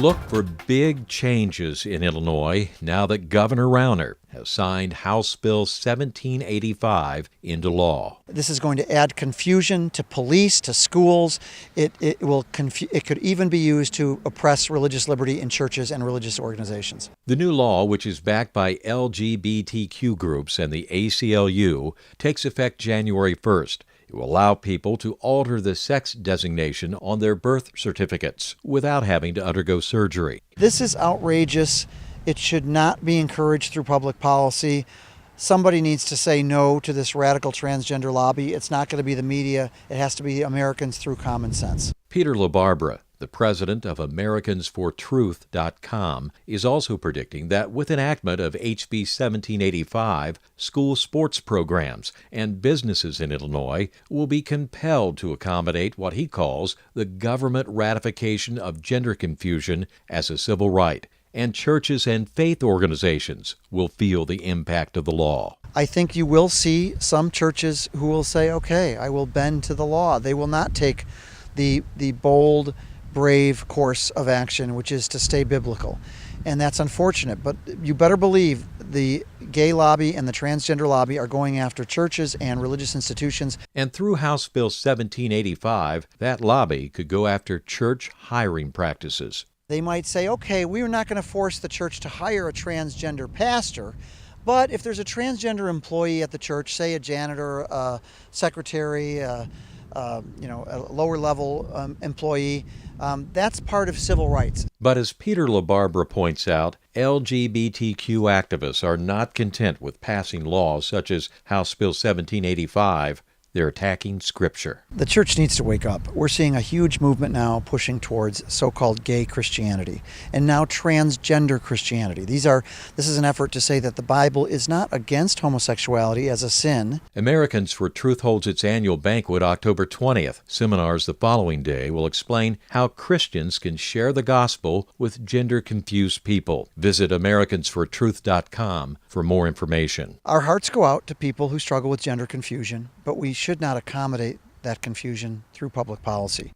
Look for big changes in Illinois now that Governor Rauner has signed House Bill 1785 into law. This is going to add confusion to police, to schools. It could even be used to oppress religious liberty in churches and religious organizations. The new law, which is backed by LGBTQ groups and the ACLU, takes effect January 1st. It will allow people to alter the sex designation on their birth certificates without having to undergo surgery. This is outrageous. It should not be encouraged through public policy. Somebody needs to say no to this radical transgender lobby. It's not going to be the media. It has to be Americans through common sense. Peter LaBarbera, the president of AmericansForTruth.com, is also predicting that with enactment of HB 1785, school sports programs and businesses in Illinois will be compelled to accommodate what he calls the government ratification of gender confusion as a civil right, and churches and faith organizations will feel the impact of the law. I think you will see some churches who will say, okay, I will bend to the law. They will not take the bold, brave course of action, which is to stay biblical. And that's unfortunate. But you better believe the gay lobby and the transgender lobby are going after churches and religious institutions. And through House Bill 1785, that lobby could go after church hiring practices. They might say, okay, we're not going to force the church to hire a transgender pastor, but if there's a transgender employee at the church, say a janitor, a secretary, a lower level employee, that's part of civil rights. But as Peter LaBarbera points out, LGBTQ activists are not content with passing laws such as House Bill 1785. They're attacking Scripture. The church needs to wake up. We're seeing a huge movement now pushing towards so-called gay Christianity and now transgender Christianity. This is an effort to say that the Bible is not against homosexuality as a sin. Americans for Truth holds its annual banquet October 20th. Seminars the following day will explain how Christians can share the gospel with gender-confused people. Visit AmericansForTruth.com for more information. Our hearts go out to people who struggle with gender confusion, but we should not accommodate that confusion through public policy.